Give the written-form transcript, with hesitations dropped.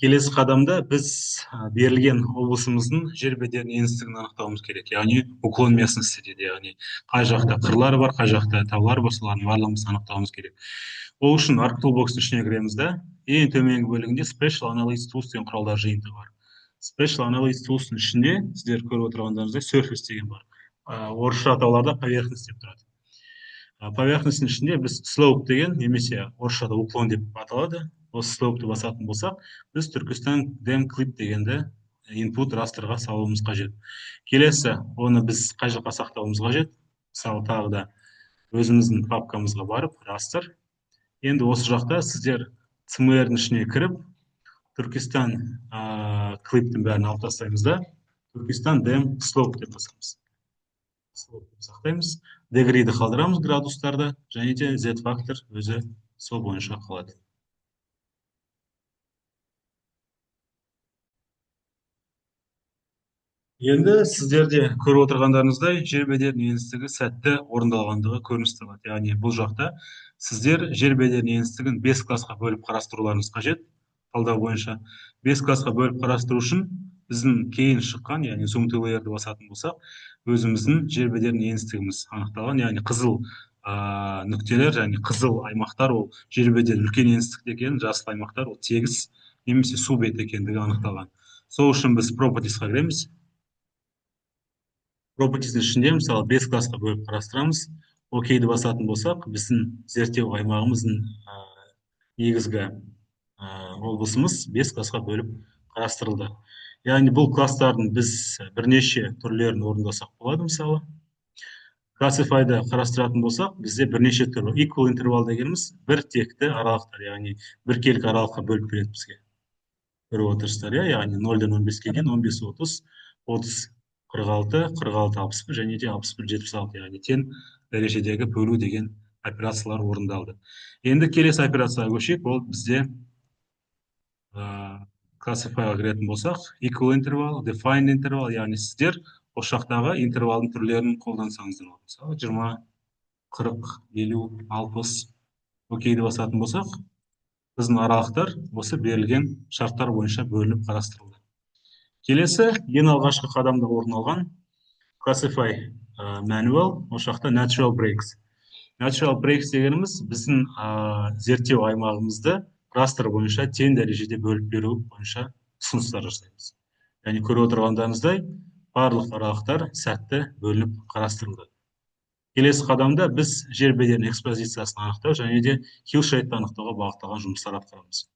Келесі қадамда біз берілген облысымыздың жер бедерінің еңістігін анықтауымыз керек. Яғни уклон местности дейді. Яғни қай жақта қырлар бар, қай жақта таулар бар, солардың барлығымызды анықтауымыз керек. Ол үшін арктулбокстың ішіне кіреміз да, ең төменгі бөлігінде Special Analysis Tools деген құралдар жиынтығы бар. Special Analysis Tools'ың ішінде сіздер көріп отырғандарыңыздай Surface деген бар. Орысша атауларда поверхность деп тұрады. Поверхностьтың ішінде біз slope деген, немесе орысшада уклон деп аталады. Осы slope'ты басатын болсақ, біз Түркістан Dam Clip дегенді input растырға салуымыз қажет. Келесі, оны біз қай жаққа сақтауымыз қажет? Мысалы, тағы да өзіміздің папкамызға барып, растыр. Енді осы жақта сіздер CMR-дің ішіне кіріп, Түркістан клиптің бәрін алып тастаймыз да, Түркістан Dam Slope деп басамыз. Сақтаймыз. Дегриді қалдырамыз градустарда, және де Z фактор өзі сол бойынша қалады. Енді сіздерде көріп отырғандарыңыздай жер бедерінің еңістігі сәтті орындалғандығы көрініс табады. Яғни бұл жақта сіздер жер бедерінің еңістігін 5 классқа бөліп қарастыруларыңыз қажет. Талдау бойынша 5 классқа бөліп қарастыру үшін біздің кейін шыққан, яғни zoom to layer'ды басатын болсақ, өзіміздің жер бедерінің еңістігіміз анықталған, яғни қызыл нүктелер, яғни қызыл аймақтар ол жер бедері үлкен еңістікте екенін, жасыл аймақтар ол тегіс немесе су беті екендігі анықталған. Сол үшін біз properties'қа кіреміз. Properties'дің ішінде мысалы 5 классқа бөліп қарастырамыз. Окейді басатын болсақ, біздің зерттеу аймағымыздың негізгі облысымыз 5 классқа бөліп қарастырылды. Яғни бұл класстардың біз бірнеше түрлерін орындасақ болады. Мысалы, Classify'ды қарастыратын болсақ, бізде бірнеше түрлі equal interval дегеніміз бір текті аралықтар, яғни біркелкі аралыққа бөліп береді бізге. Көріп отырсыздар, яғни 0-дан 15-ге дейін 15-30, 30-46, 46-60 және де 61-76, яғни тең дәрежедегі бөлу деген операциялар орындалды. Енді келесі операцияға көшейік, ол бізде classifyға кіретін болсақ, equal interval, defined interval, яғни сіздер осы жақтағы интервалдың түрлерін қолдансаңыздар болады. Мысалы, 20, 40, 50, 60 окейді басатын болсақ, біздің аралықтар осы берілген шарттар бойынша бөлініп қарастырылды. Келесі, ең алғашқы қадамда орын алған classify manual, осы жақта natural breaks. Natural breaks дегеніміз біздің зерттеу аймағымызды растр бойынша тең дәрежеде бөліп беру бойынша ұсыныстар жасаймыз. Яғни көріп отырғандарыңыздай, барлық аралықтар сәтті бөлініп қарастырылды. Келесі қадамда біз жер бедерінің экспозициясын анықтау және де хиллшейдті анықтауға бағытталған жұмыстар атқарамыз.